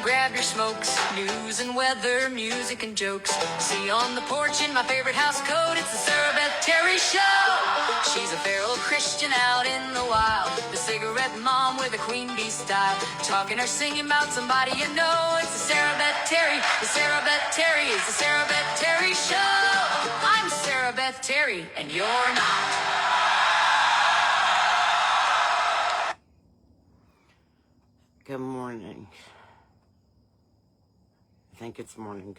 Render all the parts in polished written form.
grab your smokes. News and weather, music and jokes. See on the porch in my favorite house coat, it's the Sarah Beth Terry Show. She's a feral Christian out in the wild, the cigarette mom with a queen bee style, talking or singing about somebody you know. It's the Sarah Beth Terry, the Sarah Beth Terry, it's the Sarah Beth Terry Show. I'm Sarah Beth Terry, and you're not. Good morning. I think it's morning.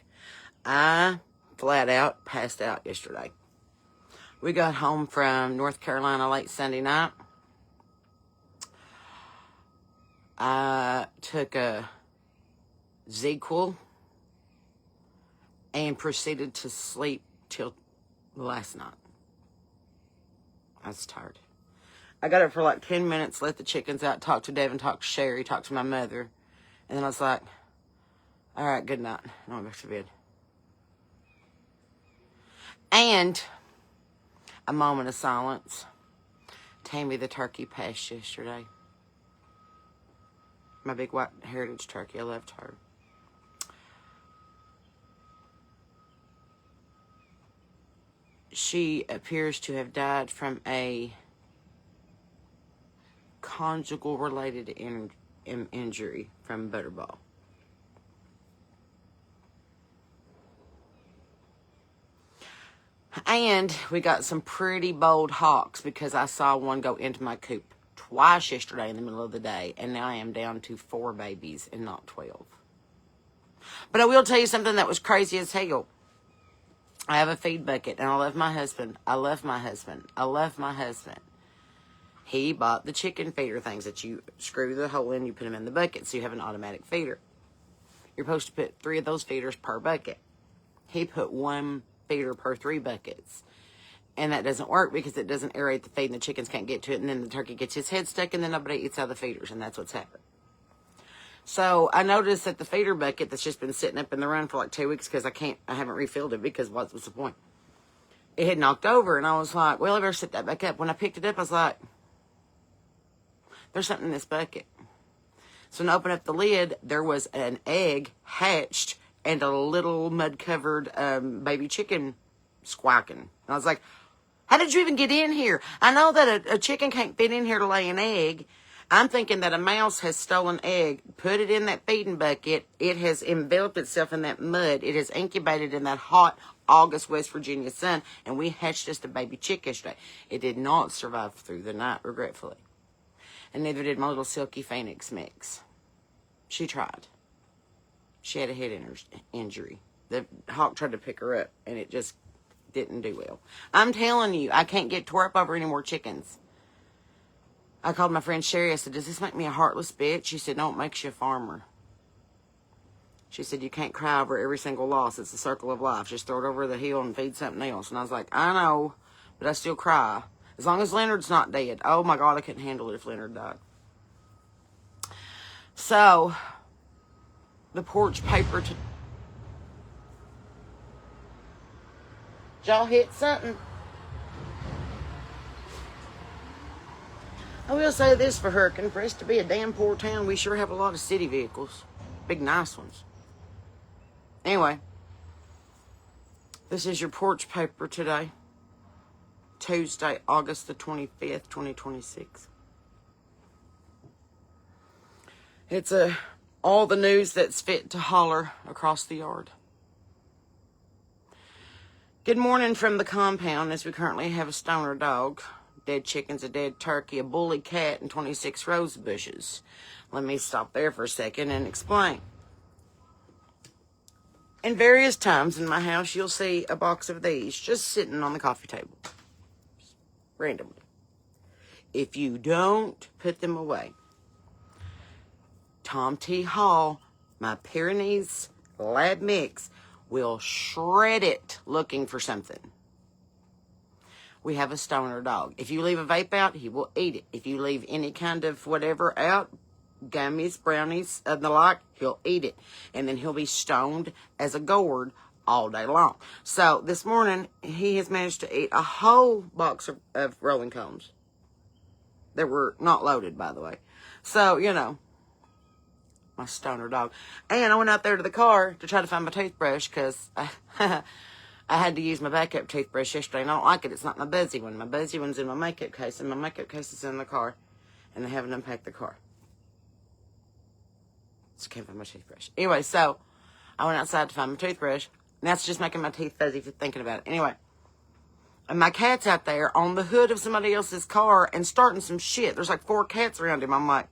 I flat out passed out yesterday. We got home from North Carolina late Sunday night. I took a ZQL and proceeded to sleep till last night. I was tired. I got up for like 10 minutes, let the chickens out, talked to Devin, talked to Sherry, talked to my mother. And then I was like, all right, good night. And I went back to bed. And a moment of silence. Tammy the turkey passed yesterday. My big white heritage turkey. I loved her. She appears to have died from a conjugal related injury from butterball. And we got some pretty bold hawks because I saw one go into my coop twice yesterday in the middle of the day, and now I am down to 4 babies and not 12. But I will tell you something that was crazy as hell. I have a feed bucket, and I love my husband. I love my husband. I love my husband. He bought the chicken feeder things that you screw the hole in, you put them in the bucket, so you have an automatic feeder. You're supposed to put 3 of those feeders per bucket. He put 1 feeder per 3 buckets. And that doesn't work because it doesn't aerate the feed, and the chickens can't get to it, and then the turkey gets his head stuck, and then nobody eats out of the feeders, and that's what's happened. So I noticed that the feeder bucket that's just been sitting up in the run for like 2 weeks because I haven't refilled it because what was the point? It had knocked over, and I was like, well, I better set that back up. When I picked it up, I was like, there's something in this bucket. So when I opened up the lid, there was an egg hatched and a little mud-covered baby chicken squawking. And I was like, how did you even get in here? I know that a chicken can't fit in here to lay an egg. I'm thinking that a mouse has stolen egg, put it in that feeding bucket. It has enveloped itself in that mud. It has incubated in that hot August West Virginia sun, and we hatched just a baby chick yesterday. It did not survive through the night, regretfully. And neither did my little Silky Phoenix mix. She tried. She had a head injury. The hawk tried to pick her up, and it just didn't do well. I'm telling you, I can't get tore up over any more chickens. I called my friend Sherry. I said, does this make me a heartless bitch? She said, no, it makes you a farmer. She said, you can't cry over every single loss. It's the circle of life. Just throw it over the hill and feed something else. And I was like, I know, but I still cry. As long as Leonard's not dead. Oh, my God, I couldn't handle it if Leonard died. So, the porch paper... Did y'all hit something? I will say this for Hurricane. For us to be a damn poor town, we sure have a lot of city vehicles. Big, nice ones. Anyway, this is your porch paper today. Tuesday, August the 25th, 2026. It's all the news that's fit to holler across the yard. Good morning from the compound, as we currently have a stoner dog, dead chickens, a dead turkey, a bully cat, and 26 rose bushes. Let me stop there for a second and explain. In various times in my house, you'll see a box of these just sitting on the coffee table. Randomly. If you don't put them away, Tom T. Hall, my Pyrenees lab mix, will shred it looking for something. We have a stoner dog. If you leave a vape out, he will eat it. If you leave any kind of whatever out, gummies, brownies, and the like, he'll eat it. And then he'll be stoned as a gourd all day long. So this morning, he has managed to eat a whole box of rolling cones. That were not loaded, by the way. So, you know, My stoner dog. And I went out there to the car to try to find my toothbrush because I had to use my backup toothbrush yesterday. And I don't like it. It's not my buzzy one. My buzzy one's in my makeup case, and my makeup case is in the car. And they haven't unpacked the car. So I can't find my toothbrush. Anyway, so I went outside to find my toothbrush. And that's just making my teeth fuzzy for thinking about it. Anyway. And my cat's out there on the hood of somebody else's car and starting some shit. There's like 4 cats around him. I'm like,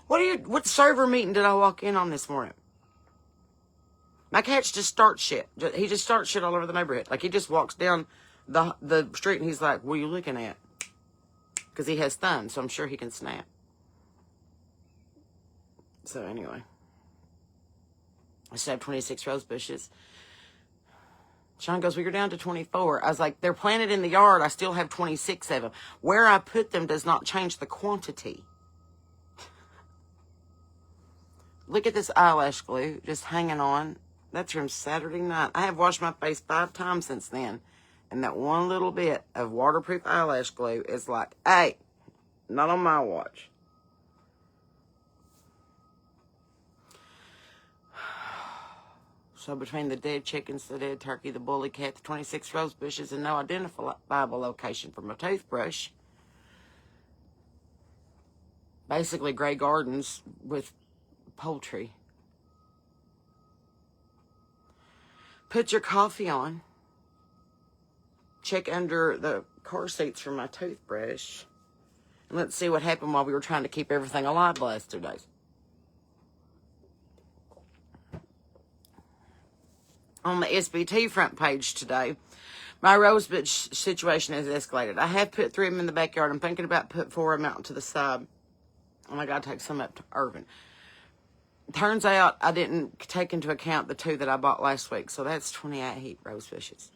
what server meeting did I walk in on this morning? My cats just start shit. He just starts shit all over the neighborhood. Like, he just walks down the street and he's like, what are you looking at? Because he has thumbs, so I'm sure he can snap. So anyway. I still have 26 rose bushes. Sean goes, well, you're down to 24. I was like, they're planted in the yard. I still have 26 of them. Where I put them does not change the quantity. Look at this eyelash glue just hanging on. That's from Saturday night. I have washed my face 5 times since then. And that one little bit of waterproof eyelash glue is like, hey, not on my watch. So between the dead chickens, the dead turkey, the bully cat, the 26 rose bushes, and no identifiable location for my toothbrush. Basically Grey Gardens with poultry. Put your coffee on. Check under the car seats for my toothbrush. And let's see what happened while we were trying to keep everything alive the last 2 days. On the SBT front page today, my rosebush situation has escalated. I have put 3 of them in the backyard. I'm thinking about putting 4 of them out to the side. And I got to take some up to Irvin. Turns out I didn't take into account the 2 that I bought last week. So that's 28 rose bushes.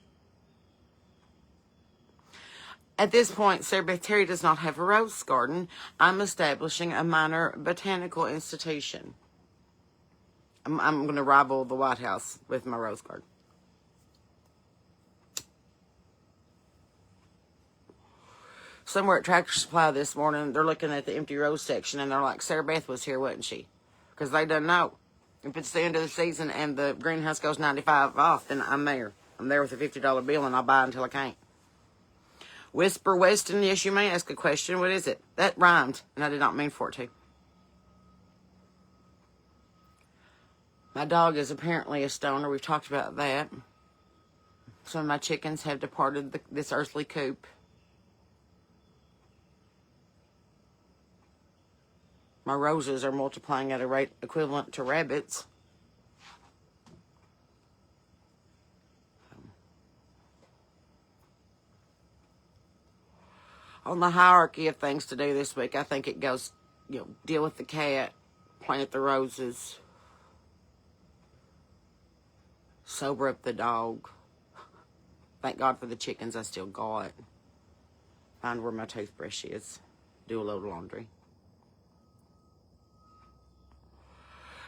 At this point, Sarah Beth Terry does not have a rose garden. I'm establishing a minor botanical institution. I'm going to rival the White House with my rose garden. Somewhere at Tractor Supply this morning, they're looking at the empty rose section, and they're like, Sarah Beth was here, wasn't she? Because they don't know. If it's the end of the season and the greenhouse goes 95 off, then I'm there. I'm there with a $50 bill, and I'll buy until I can't. Whisper Weston, yes, you may ask a question. What is it? That rhymed, and I did not mean for it to. My dog is apparently a stoner. We've talked about that. Some of my chickens have departed this earthly coop. My roses are multiplying at a rate equivalent to rabbits. On the hierarchy of things to do this week, I think it goes, deal with the cat, plant the roses, sober up the dog. Thank God for the chickens I still got. Find where my toothbrush is. Do a load of laundry.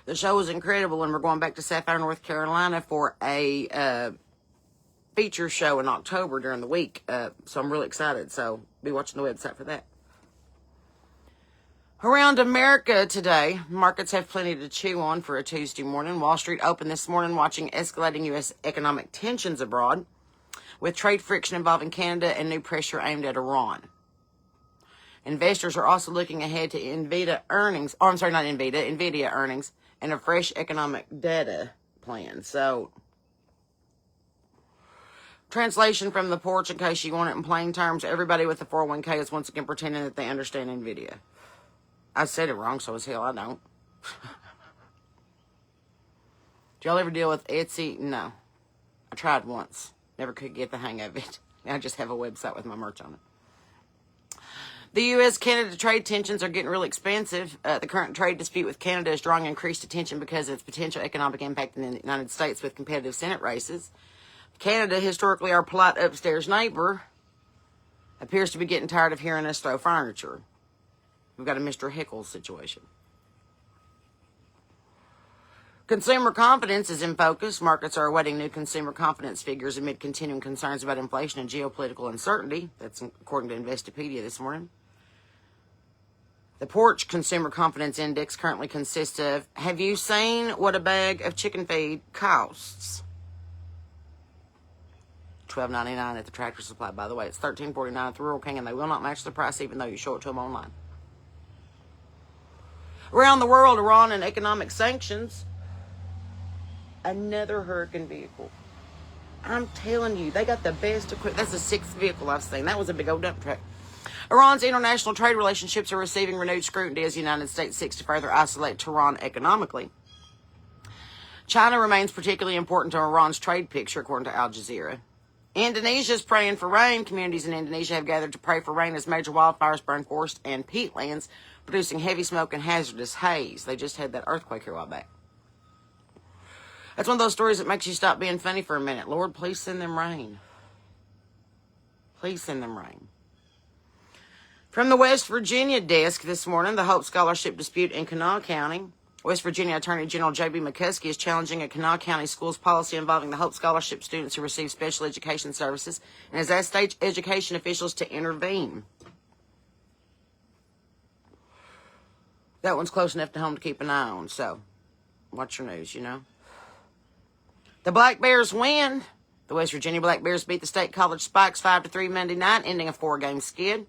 The show was incredible, and we're going back to Sapphire, North Carolina for a feature show in October during the week. So I'm really excited. So be watching the website for that. Around America today, markets have plenty to chew on for a Tuesday morning. Wall Street opened this morning watching escalating U.S. economic tensions abroad, with trade friction involving Canada and new pressure aimed at Iran. Investors are also looking ahead to NVIDIA earnings, NVIDIA earnings, and a fresh economic data plan. So, translation from the porch, in case you want it in plain terms, everybody with the 401k is once again pretending that they understand NVIDIA. I said it wrong, so as hell I don't. Did y'all ever deal with Etsy? No. I tried once. Never could get the hang of it. Now I just have a website with my merch on it. The U.S.-Canada trade tensions are getting really expensive. The current trade dispute with Canada is drawing increased attention because of its potential economic impact in the United States with competitive Senate races. Canada, historically our polite upstairs neighbor, appears to be getting tired of hearing us throw furniture. We've got a Mr. Hickles situation. Consumer confidence is in focus. Markets are awaiting new consumer confidence figures amid continuing concerns about inflation and geopolitical uncertainty. That's according to Investopedia this morning. The Porch Consumer Confidence Index currently consists of, have you seen what a bag of chicken feed costs? $12.99 at the Tractor Supply. By the way, it's $13.49 at the Rural King, and they will not match the price even though you show it to them online. Around the world, Iran and economic sanctions. Another Hurricane vehicle. I'm telling you, they got the best equipment. That's the sixth vehicle I've seen. That was a big old dump truck. Iran's international trade relationships are receiving renewed scrutiny as the United States seeks to further isolate Tehran economically. China remains particularly important to Iran's trade picture, according to Al Jazeera. Indonesia's praying for rain. Communities in Indonesia have gathered to pray for rain as major wildfires burn forests and peatlands, producing heavy smoke and hazardous haze. They just had that earthquake here a while back. That's one of those stories that makes you stop being funny for a minute. Lord, please send them rain. Please send them rain. From the West Virginia desk this morning, the Hope Scholarship dispute in Kanawha County. West Virginia Attorney General J.B. McCuskey is challenging a Kanawha County schools policy involving the Hope Scholarship students who receive special education services and has asked state education officials to intervene. That one's close enough to home to keep an eye on, so watch your news, you know. The Black Bears win. The West Virginia Black Bears beat the State College Spikes 5-3 Monday night, ending a 4-game skid.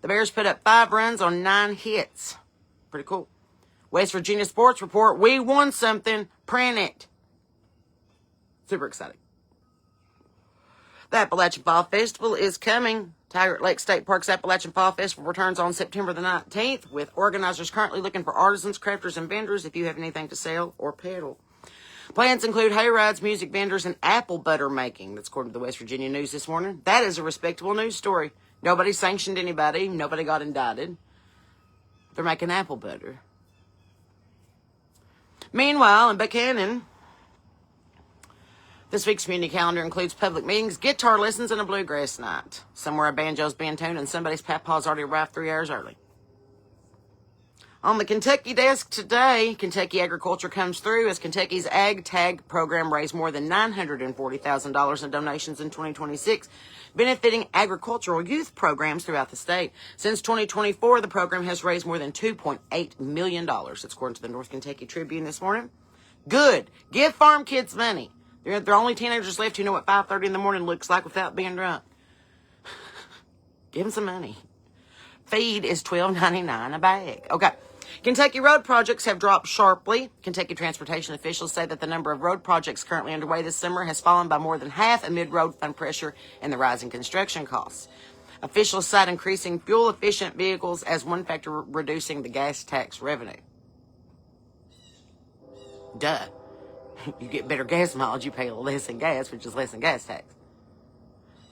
The Bears put up 5 runs on 9 hits. Pretty cool. West Virginia Sports Report, we won something. Print it. Super exciting. The Appalachian Fall Festival is coming. Tiger Lake State Park's Appalachian Fall Festival returns on September the 19th, with organizers currently looking for artisans, crafters, and vendors if you have anything to sell or peddle. Plans include hay rides, music vendors, and apple butter making. That's according to the West Virginia News this morning. That is a respectable news story. Nobody sanctioned anybody. Nobody got indicted. They're making apple butter. Meanwhile, in Buchanan, this week's community calendar includes public meetings, guitar lessons, and a bluegrass night. Somewhere a banjo's being tuned, and somebody's papa's already arrived 3 hours early. On the Kentucky desk today, Kentucky Agriculture comes through as Kentucky's Ag Tag program raised more than $940,000 in donations in 2026, benefiting agricultural youth programs throughout the state. Since 2024, the program has raised more than $2.8 million. That's according to the North Kentucky Tribune this morning. Good. Give farm kids money. They're the only teenagers left who know what 5:30 in the morning looks like without being drunk. Give them some money. Feed is $12.99 a bag. Okay. Kentucky road projects have dropped sharply. Kentucky transportation officials say that the number of road projects currently underway this summer has fallen by more than half amid road fund pressure and the rising construction costs. Officials cite increasing fuel-efficient vehicles as one factor reducing the gas tax revenue. Duh. You get better gas mileage, you pay less in gas, which is less in gas tax.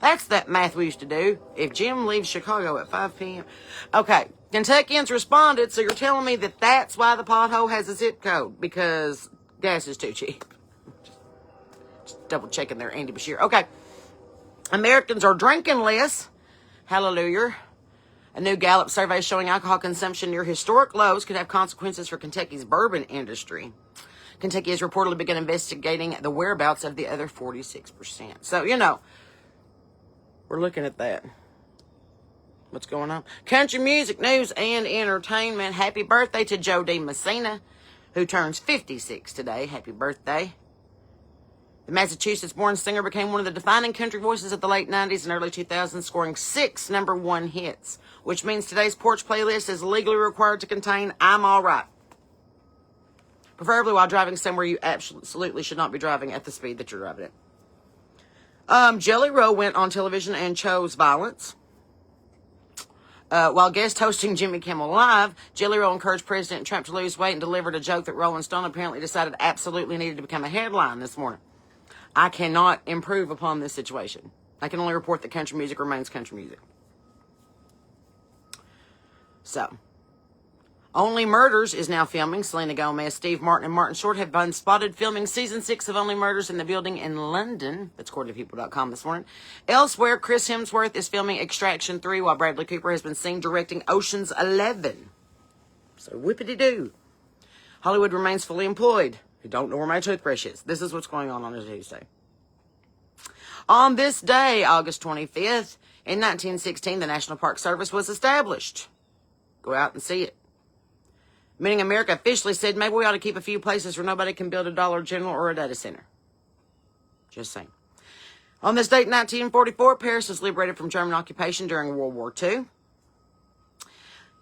That's that math we used to do. If Jim leaves Chicago at 5 p.m. Okay, Kentuckians responded, so you're telling me that that's why the pothole has a zip code, because gas is too cheap. Just double checking there, Andy Bashir. Okay, Americans are drinking less. Hallelujah. A new Gallup survey showing alcohol consumption near historic lows could have consequences for Kentucky's bourbon industry. Kentucky has reportedly begun investigating the whereabouts of the other 46%. So, you know, we're looking at that. What's going on? Country music, news, and entertainment. Happy birthday to Joe D. Messina, who turns 56 today. Happy birthday. The Massachusetts-born singer became one of the defining country voices of the late 90s and early 2000s, scoring 6 #1 hits, which means today's Porch playlist is legally required to contain I'm All Right. Preferably while driving somewhere you absolutely should not be driving at the speed that you're driving at. Jelly Roll went on television and chose violence. While guest hosting Jimmy Kimmel Live, Jelly Roll encouraged President Trump to lose weight and delivered a joke that Rolling Stone apparently decided absolutely needed to become a headline this morning. I cannot improve upon this situation. I can only report that country music remains country music. So, Only Murders is now filming. Selena Gomez, Steve Martin, and Martin Short have been spotted filming season 6 of Only Murders in the building in London. That's according to people.com this morning. Elsewhere, Chris Hemsworth is filming Extraction 3, while Bradley Cooper has been seen directing Ocean's 11. So whippity-doo. Hollywood remains fully employed. You don't know where my toothbrush is. This is what's going on a Tuesday. On this day, August 25th, in 1916, the National Park Service was established. Go out and see it. Meaning America officially said maybe we ought to keep a few places where nobody can build a Dollar General or a data center. Just saying. On this date, 1944, Paris was liberated from German occupation during World War II.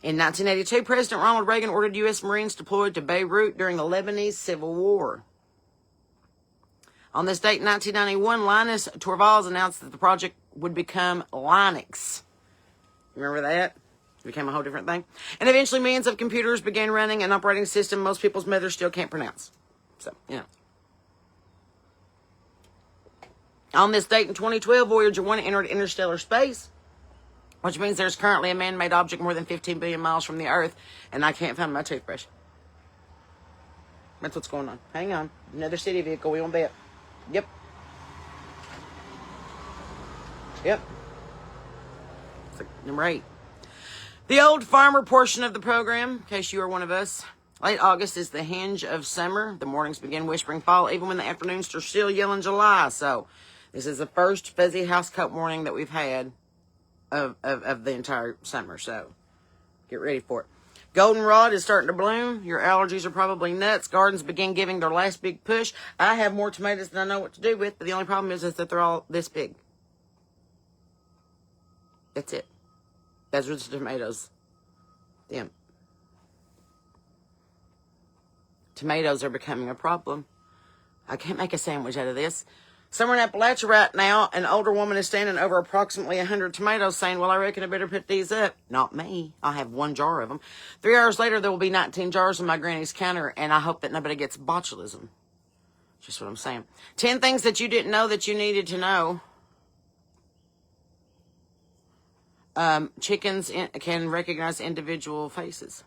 In 1982, President Ronald Reagan ordered U.S. Marines deployed to Beirut during the Lebanese Civil War. On this date, in 1991, Linus Torvalds announced that the project would become Linux. Remember that? It became a whole different thing. And eventually, millions of computers began running an operating system most people's mothers still can't pronounce. So, you know. On this date in 2012, Voyager 1 entered interstellar space, which means there's currently a man-made object more than 15 billion miles from the Earth, and I can't find my toothbrush. That's what's going on. Hang on. Another city vehicle. We won't bet. Yep. Yep. It's like number 8. The old farmer portion of the program, in case you are one of us. Late August is the hinge of summer. The mornings begin whispering fall, even when the afternoons are still yelling July. So, this is the first fuzzy house coat morning that we've had of the entire summer. So, get ready for it. Goldenrod is starting to bloom. Your allergies are probably nuts. Gardens begin giving their last big push. I have more tomatoes than I know what to do with, but the only problem is that they're all this big. That's it. Those are the tomatoes. Damn. Tomatoes are becoming a problem. I can't make a sandwich out of this. Somewhere in Appalachia right now, an older woman is standing over approximately 100 tomatoes saying, well, I reckon I better put these up. Not me. I'll have 1 jar of them. 3 hours later, there will be 19 jars on my granny's counter, and I hope that nobody gets botulism. Just what I'm saying. 10 things that you didn't know that you needed to know. Chickens can recognize individual faces,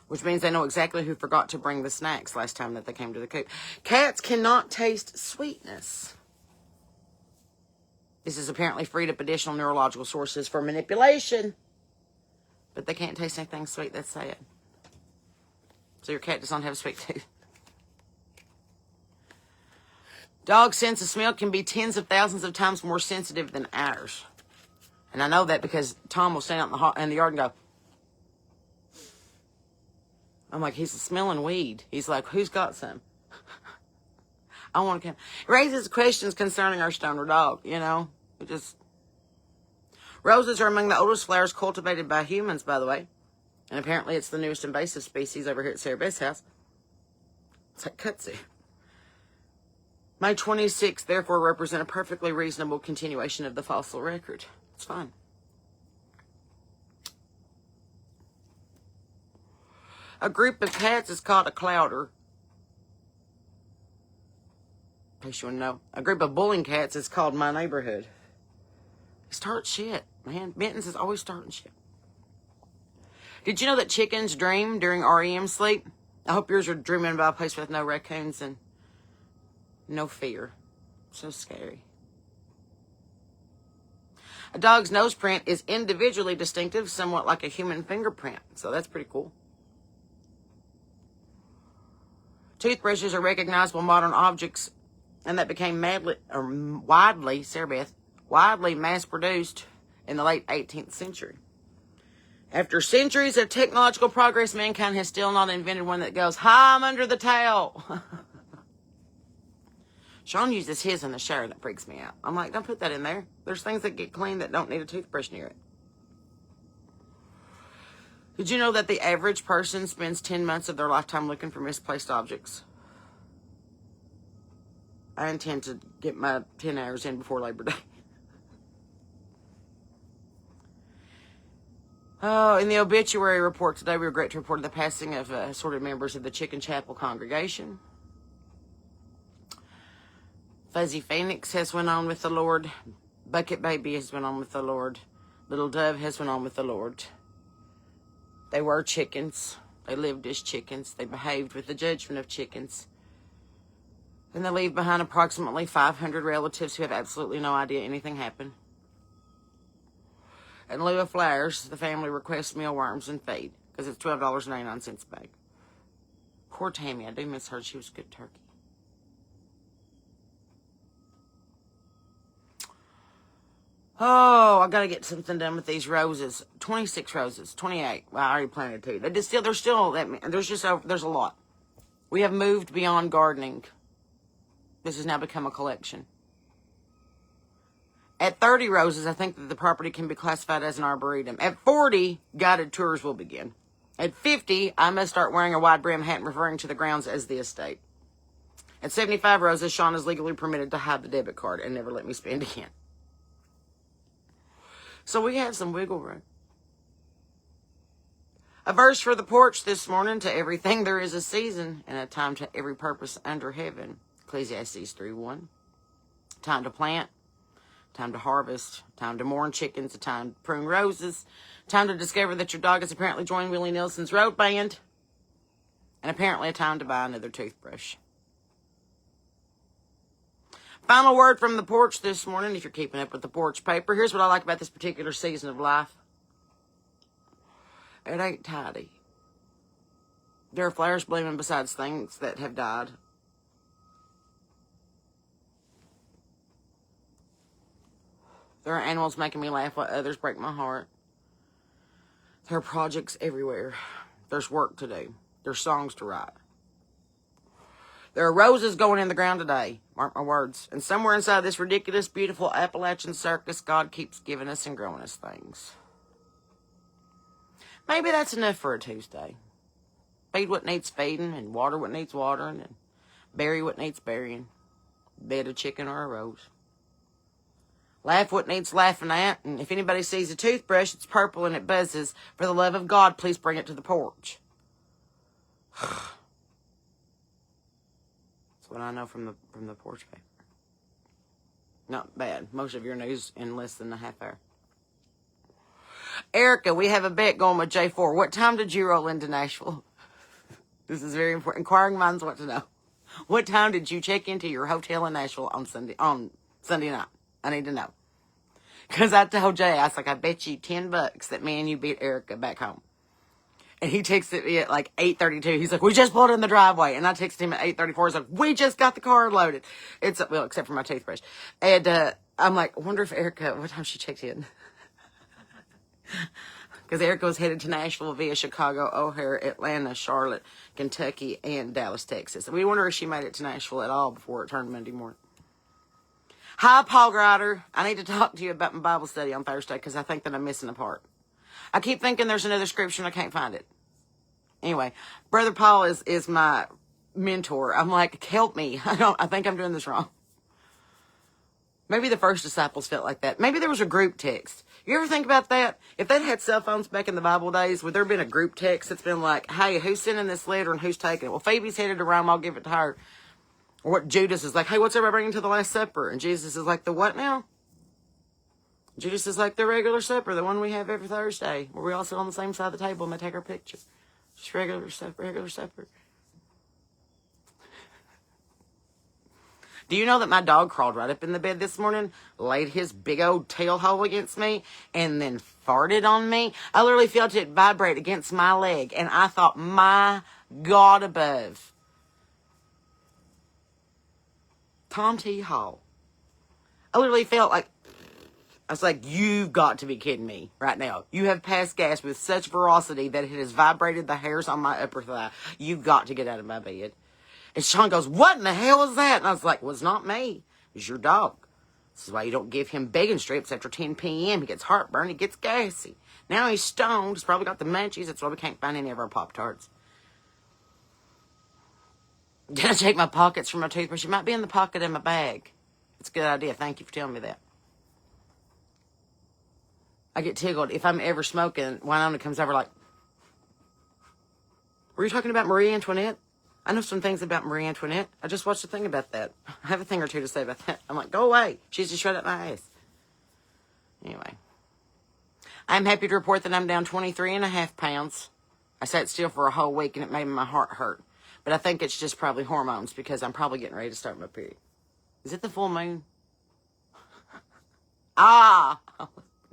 which means they know exactly who forgot to bring the snacks last time that they came to the coop. Cats cannot taste sweetness. This has apparently freed up additional neurological sources for manipulation, but they can't taste anything sweet. That's sad. So your cat does not have a sweet tooth. Dog's sense of smell can be tens of thousands of times more sensitive than ours. And I know that because Tom will stand out in the yard and go, I'm like, he's smelling weed. He's like, who's got some? I want to. It raises questions concerning our stoner dog, you know. Roses are among the oldest flowers cultivated by humans, by the way. And apparently it's the newest invasive species over here at Sarah Beth's house. It's like kudzu. May 26th, therefore, represent a perfectly reasonable continuation of the fossil record. It's fine. A group of cats is called a clouder. In case you want to know. A group of bullying cats is called my neighborhood. They start shit, man. Mittens is always starting shit. Did you know that chickens dream during REM sleep? I hope yours are dreaming about a place with no raccoons and no fear. So scary. A dog's nose print is individually distinctive, somewhat like a human fingerprint. So that's pretty cool. Toothbrushes are recognizable modern objects, and that became widely mass-produced in the late 18th century. After centuries of technological progress, mankind has still not invented one that goes, hi, I'm under the towel. Sean uses his in the shower. That freaks me out. I'm like, don't put that in there. There's things that get clean that don't need a toothbrush near it. Did you know that the average person spends 10 months of their lifetime looking for misplaced objects? I intend to get my 10 hours in before Labor Day. Oh, in the obituary report today, we regret to report the passing of assorted members of the Chicken Chapel congregation. Fuzzy Phoenix has went on with the Lord. Bucket Baby has went on with the Lord. Little Dove has went on with the Lord. They were chickens. They lived as chickens. They behaved with the judgment of chickens. And they leave behind approximately 500 relatives who have absolutely no idea anything happened. In lieu of flowers, the family requests mealworms and feed, because it's $12.99 a bag. Poor Tammy, I do miss her. She was a good turkey. Oh, I gotta get something done with these roses. 26 roses, 28. Well, I already planted 2. There's still there's a lot. We have moved beyond gardening. This has now become a collection. At 30 roses, I think that the property can be classified as an arboretum. At 40, guided tours will begin. At 50, I must start wearing a wide brim hat and referring to the grounds as the estate. At 75 roses, Sean is legally permitted to hide the debit card and never let me spend again. So we have some wiggle room. A verse for the porch this morning: to everything there is a season, and a time to every purpose under heaven. Ecclesiastes 3:1. Time to plant, time to harvest, time to mourn chickens, a time to prune roses, time to discover that your dog has apparently joined Willie Nelson's road band, and apparently a time to buy another toothbrush. Final word from the porch this morning, if you're keeping up with the porch paper. Here's what I like about this particular season of life. It ain't tidy. There are flowers blooming besides things that have died. There are animals making me laugh while others break my heart. There are projects everywhere. There's work to do. There's songs to write. There are roses going in the ground today. Mark my words. And somewhere inside this ridiculous, beautiful Appalachian circus, God keeps giving us and growing us things. Maybe that's enough for a Tuesday. Feed what needs feeding, and water what needs watering, and bury what needs burying. Bed a chicken or a rose. Laugh what needs laughing at, and if anybody sees a toothbrush, it's purple and it buzzes. For the love of God, please bring it to the porch. That's what I know from the porch paper. Not bad. Most of your news in less than a half hour. Erica, we have a bet going with J4. What time did you roll into Nashville? This is very important. Inquiring minds want to know. What time did you check into your hotel in Nashville on Sunday night? I need to know. Because I told Jay, I was like, I bet you $10 that me and you beat Erica back home. And he texted me at like 8:32. He's like, we just pulled in the driveway. And I texted him at 8:34. He's like, we just got the car loaded. Well, except for my toothbrush. And I'm like, I wonder if Erica, what time she checked in? Because Erica was headed to Nashville via Chicago, O'Hare, Atlanta, Charlotte, Kentucky, and Dallas, Texas. We wonder if she made it to Nashville at all before it turned Monday morning. Hi, Paul Grider. I need to talk to you about my Bible study on Thursday because I think that I'm missing a part. I keep thinking there's another scripture and I can't find it. Anyway, Brother Paul is my mentor. I'm like, help me. I think I'm doing this wrong. Maybe the first disciples felt like that. Maybe there was a group text. You ever think about that? If they'd had cell phones back in the Bible days, would there have been a group text that's been like, hey, who's sending this letter and who's taking it? Well, Phoebe's headed to Rome. I'll give it to her. Or what Judas is like, hey, what's everybody bringing to the Last Supper? And Jesus is like, the what now? Judas is like, the regular supper, the one we have every Thursday, where we all sit on the same side of the table and they take our picture. Just regular supper. Do you know that my dog crawled right up in the bed this morning, laid his big old tail hole against me, and then farted on me? I literally felt it vibrate against my leg, and I thought, my God above. Tom T. Hall. I literally felt like, I was like, you've got to be kidding me right now. You have passed gas with such ferocity that it has vibrated the hairs on my upper thigh. You've got to get out of my bed. And Sean goes, what in the hell is that? And I was like, well, it's not me. It's your dog. This is why you don't give him bacon strips after 10 p.m. He gets heartburn. He gets gassy. Now he's stoned. He's probably got the munchies. That's why we can't find any of our Pop-Tarts. Did I check my pockets for my toothbrush? It might be in the pocket in my bag. It's a good idea. Thank you for telling me that. I get tickled. If I'm ever smoking, Winona comes over like, were you talking about Marie Antoinette? I know some things about Marie Antoinette. I just watched a thing about that. I have a thing or two to say about that. I'm like, go away. She's just shut up my ass. Anyway. I'm happy to report that I'm down 23.5 pounds. I sat still for a whole week and it made my heart hurt. But I think it's just probably hormones because I'm probably getting ready to start my period. Is it the full moon? What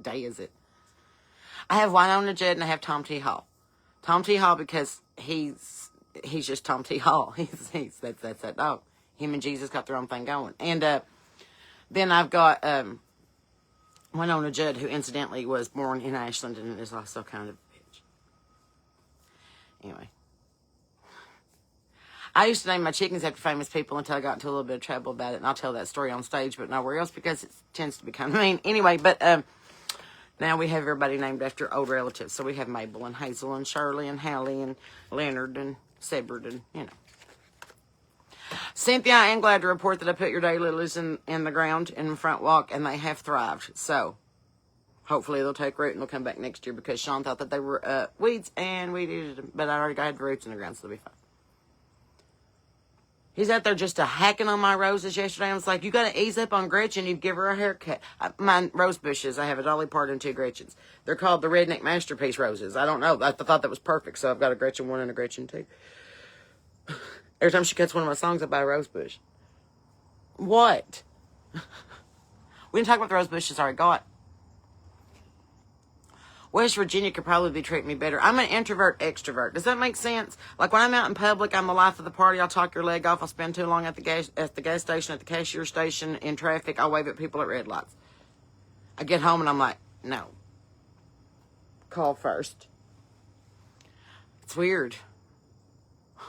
day is it? I have Winona Judd and I have Tom T. Hall. Tom T. Hall because he's just Tom T. Hall. That's that dog. Him and Jesus got their own thing going. And then I've got Winona Judd, who incidentally was born in Ashland and is also kind of a bitch. Anyway. I used to name my chickens after famous people until I got into a little bit of trouble about it, and I'll tell that story on stage, but nowhere else because it tends to be kind of mean. Anyway, but now we have everybody named after old relatives. So we have Mabel and Hazel and Shirley and Hallie and Leonard and Sebert and, you know. Cynthia, I am glad to report that I put your daylilies in the ground in the front walk, and they have thrived. So hopefully they'll take root and they'll come back next year because Sean thought that they were weeds, and we did it, but I already got the roots in the ground, so they'll be fine. He's out there just hacking on my roses yesterday. I was like, you got to ease up on Gretchen. You give her a haircut. My rose bushes, I have a Dolly Parton and 2 Gretchens. They're called the Redneck Masterpiece Roses. I don't know. I thought that was perfect, so I've got a Gretchen 1 and a Gretchen 2. Every time she cuts one of my songs, I buy a rose bush. What? We didn't talk about the rose bushes I already got. West Virginia could probably treat me better. I'm an introvert extrovert. Does that make sense? Like when I'm out in public, I'm the life of the party. I'll talk your leg off. I'll spend too long at the gas station, at the cashier station, in traffic. I'll wave at people at red lights. I get home and I'm like, no. Call first. It's weird. I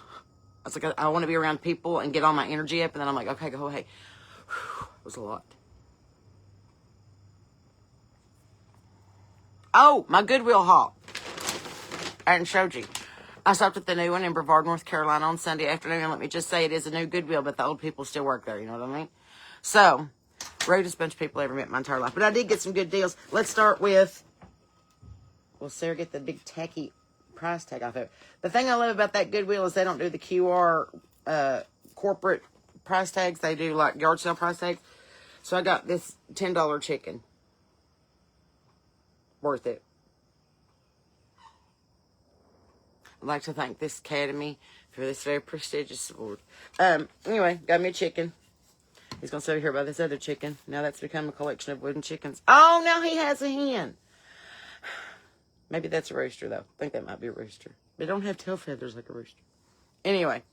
was like, I want to be around people and get all my energy up, and then I'm like, okay, go ahead. It was a lot. Oh, my Goodwill haul. I hadn't showed you. I stopped at the new one in Brevard, North Carolina on Sunday afternoon, and let me just say it is a new Goodwill, but the old people still work there, you know what I mean? So, rudest bunch of people I ever met in my entire life. But I did get some good deals. Let's start with, well, Sarah, get the big tacky price tag off of it. The thing I love about that Goodwill is they don't do the QR corporate price tags. They do like yard sale price tags. So I got this $10 chicken. Worth it. I'd like to thank this Academy for this very prestigious award. Anyway, got me a chicken. He's going to sit here by this other chicken. Now that's become a collection of wooden chickens. Oh, now he has a hen. Maybe that's a rooster, though. I think that might be a rooster. They don't have tail feathers like a rooster. Anyway.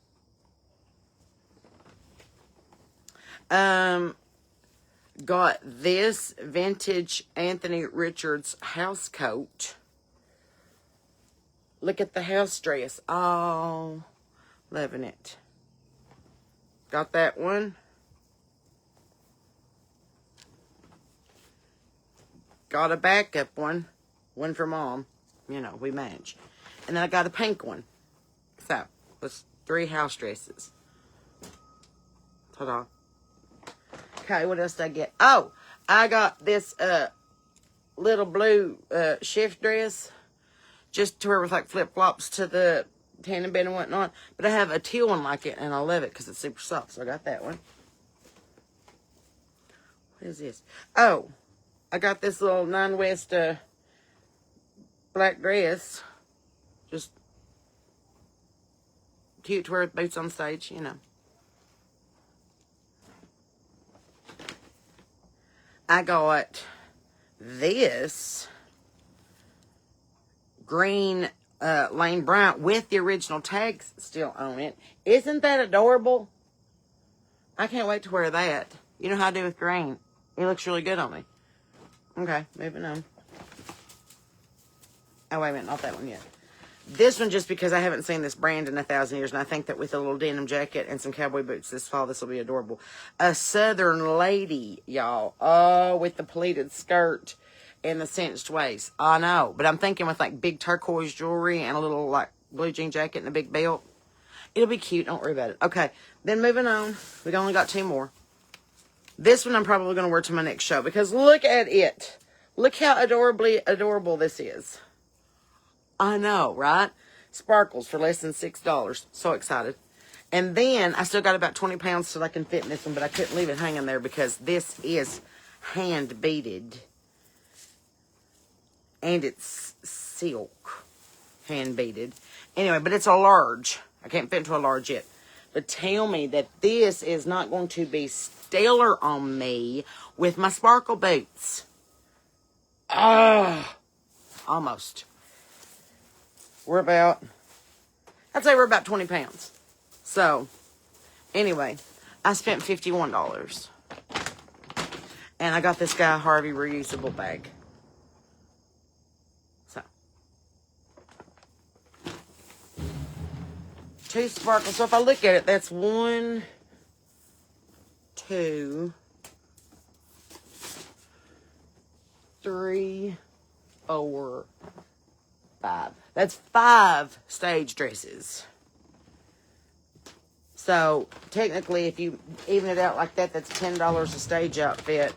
Got this vintage Anthony Richards house coat. Look at the house dress. Oh, loving it. Got that one. Got a backup one. One for Mom. You know, we match. And then I got a pink one. So, it's 3 house dresses. Ta-da. Okay, what else did I get? Oh, I got this little blue shift dress. Just to wear with like flip-flops to the tanning bed and whatnot. But I have a teal one like it, and I love it because it's super soft. So I got that one. What is this? Oh, I got this little Nine West black dress. Just cute to wear with boots on stage, you know. I got this green Lane Bryant with the original tags still on it. Isn't that adorable? I can't wait to wear that. You know how I do with green. It looks really good on me. Okay, moving on. Oh, wait a minute, not that one yet. This one just because I haven't seen this brand in 1,000 years, and I think that with a little denim jacket and some cowboy boots this fall, this will be adorable. A Southern Lady, y'all. Oh, with the pleated skirt and the cinched waist. I know, but I'm thinking with like big turquoise jewelry and a little like blue jean jacket and a big belt. It'll be cute, don't worry about it. Okay, then moving on. We've only got 2 more. This one I'm probably going to wear to my next show because look at it. Look how adorably adorable this is. I know, right? Sparkles for less than $6. So excited. And then I still got about 20 pounds till I can fit in this one, but I couldn't leave it hanging there because this is hand beaded. And it's silk. Hand beaded. Anyway, but it's a large. I can't fit into a large yet. But tell me that this is not going to be stellar on me with my sparkle boots. Almost. I'd say we're about 20 pounds. So, anyway, I spent $51. And I got this guy Harvey reusable bag. So. 2 sparkles. So if I look at it, that's 1, 2, 3, 4, 5. That's 5 stage dresses. So technically, if you even it out like that, that's $10 a stage outfit.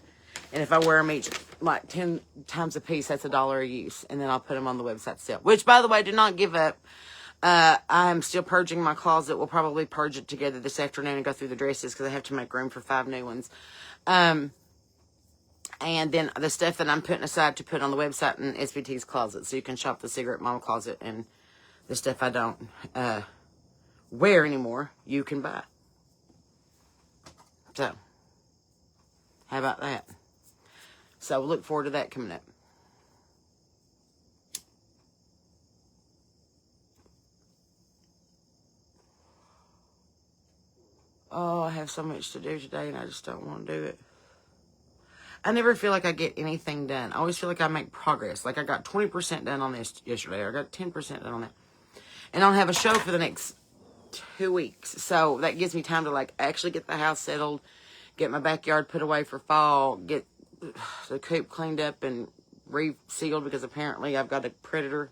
And if I wear them each like 10 times a piece, that's $1 a use. And then I'll put them on the website still. Which, by the way, do not give up. I'm still purging my closet. We'll probably purge it together this afternoon and go through the dresses because I have to make room for 5 new ones. And then the stuff that I'm putting aside to put on the website in SVT's closet. So you can shop the Cigarette Mama closet, and the stuff I don't wear anymore, you can buy. So, how about that? So we'll look forward to that coming up. Oh, I have so much to do today, and I just don't want to do it. I never feel like I get anything done. I always feel like I make progress. Like I got 20% done on this yesterday. Or I got 10% done on that. And I don't have a show for the next 2 weeks. So that gives me time to like actually get the house settled, get my backyard put away for fall, get the coop cleaned up and resealed because apparently I've got a predator.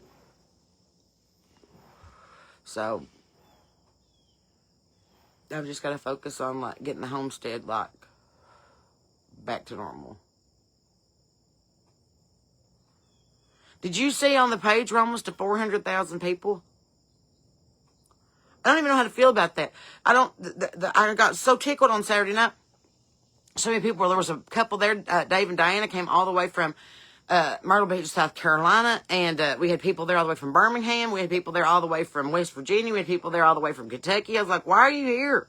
So I've just got to focus on like getting the homestead like back to normal. Did you see on the page we're almost to 400,000 people? I don't even know how to feel about that. I got so tickled on Saturday night. So many people. There was a couple there. Dave and Diana came all the way from Myrtle Beach, South Carolina. And we had people there all the way from Birmingham. We had people there all the way from West Virginia. We had people there all the way from Kentucky. I was like, why are you here?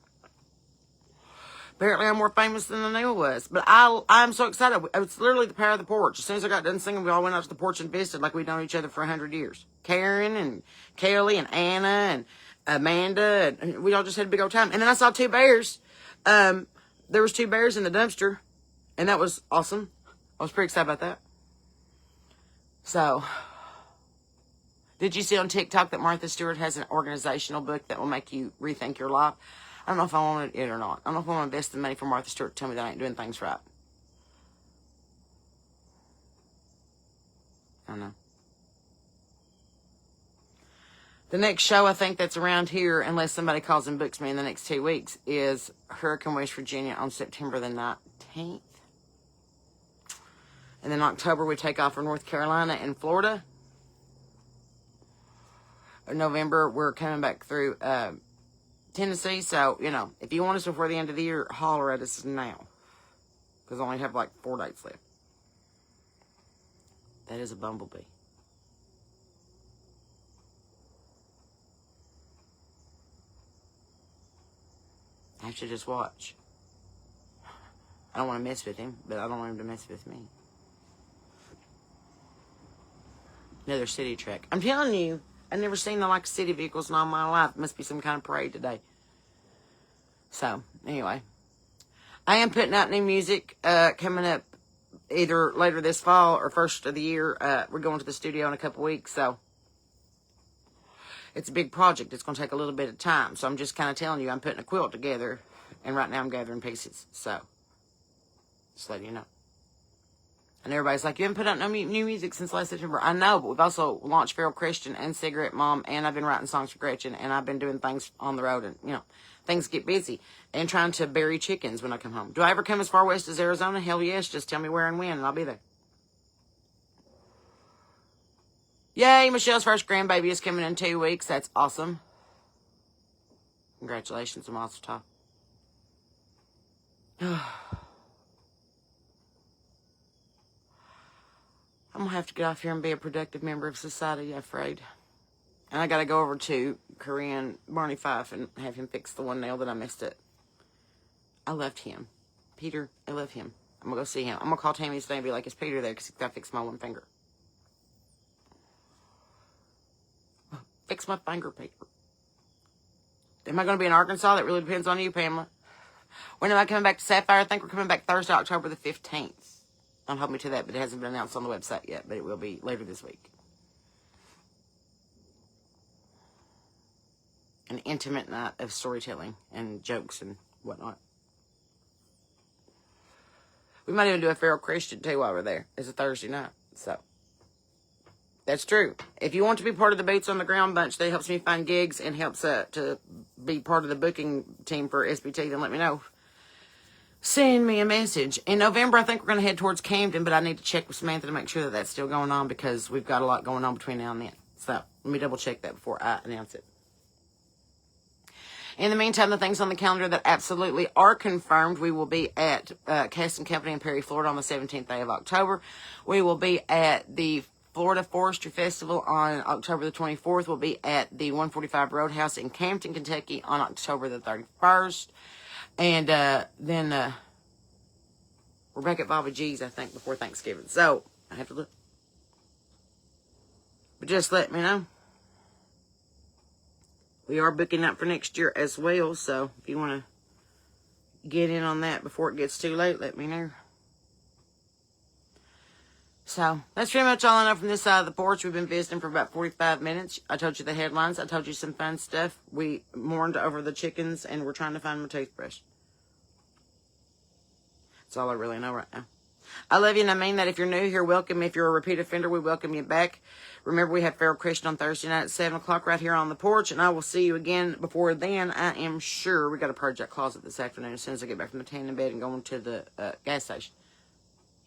Apparently I'm more famous than I knew I was. But I'm so excited. It's literally the power of the porch. As soon as I got done singing, we all went out to the porch and visited like we'd known each other for 100 years. Karen and Kelly and Anna and Amanda. And we all just had a big old time. And then I saw 2 bears. There was 2 bears in the dumpster. And that was awesome. I was pretty excited about that. So, did you see on TikTok that Martha Stewart has an organizational book that will make you rethink your life? I don't know if I wanted it or not. I don't know if I want to invest the money for Martha Stewart to tell me that I ain't doing things right. I don't know. The next show I think that's around here, unless somebody calls and books me in the next 2 weeks, is Hurricane, West Virginia on September the 19th. And then October we take off for North Carolina and Florida. In November we're coming back through Tennessee. So, you know, if you want us before the end of the year, holler at us now. Because I only have like 4 dates left. That is a bumblebee. I should just watch. I don't want to mess with him, but I don't want him to mess with me. Another city truck. I'm telling you, I've never seen the like city vehicles in all my life. It must be some kind of parade today. So, anyway. I am putting out new music coming up either later this fall or first of the year. We're going to the studio in a couple weeks, so it's a big project. It's going to take a little bit of time. So I'm just kind of telling you, I'm putting a quilt together, and right now I'm gathering pieces. So, just letting you know. And everybody's like, you haven't put out no new music since last September. I know, but we've also launched Feral Christian and Cigarette Mom, and I've been writing songs for Gretchen, and I've been doing things on the road, and, you know, things get busy. And trying to bury chickens when I come home. Do I ever come as far west as Arizona? Hell yes. Just tell me where and when, and I'll be there. Yay, Michelle's first grandbaby is coming in 2 weeks. That's awesome. Congratulations, Mazel Tov. I'm going to have to get off here and be a productive member of society, I'm afraid. And I got to go over to Korean Barney Fife and have him fix the one nail that I messed up. I loved him. Peter, I love him. I'm going to go see him. I'm going to call Tammy today and be like, is Peter there? Because he's got to fix my one finger. Fix my finger, Peter. Am I going to be in Arkansas? That really depends on you, Pamela. When am I coming back to Sapphire? I think we're coming back Thursday, October the 15th. Don't hold me to that, but it hasn't been announced on the website yet, but it will be later this week. An intimate night of storytelling and jokes and whatnot. We might even do a feral Christian too while we're there. It's a Thursday night, so that's true. If you want to be part of the Boots on the Ground bunch that helps me find gigs and helps to be part of the booking team for SBT, then let me know. Send me a message. In November, I think we're going to head towards Camden, but I need to check with Samantha to make sure that that's still going on because we've got a lot going on between now and then. So let me double check that before I announce it. In the meantime, the things on the calendar that absolutely are confirmed, we will be at Caston Company in Perry, Florida on the 17th day of October. We will be at the Florida Forestry Festival on October the 24th. We'll be at the 145 Roadhouse in Campton, Kentucky on October the 31st. And then we're back at Bobby G's, I think, before Thanksgiving. So, I have to look. But just let me know. We are booking up for next year as well, so if you want to get in on that before it gets too late, let me know. So, that's pretty much all I know from this side of the porch. We've been visiting for about 45 minutes. I told you the headlines. I told you some fun stuff. We mourned over the chickens, and we're trying to find my toothbrush. That's all I really know right now. I love you, and I mean that. If you're new here, welcome. If you're a repeat offender, we welcome you back. Remember, we have Feral Christian on Thursday night at 7 o'clock right here on the porch, and I will see you again before then. I am sure we got to purge that closet this afternoon as soon as I get back from the tanning bed and going to the gas station.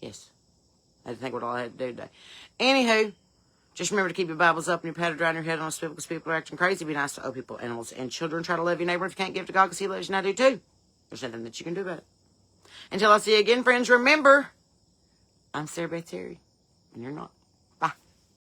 Yes. I didn't think what all I had to do today. Anywho, just remember to keep your Bibles up and your powder dry and your head on a swivel because people are acting crazy. Be nice to old people, animals, and children. Try to love your neighbor. If you can't give to God because He loves you, and I do too. There's nothing that you can do about it. Until I see you again, friends, remember, I'm Sarah Beth Terry, and you're not.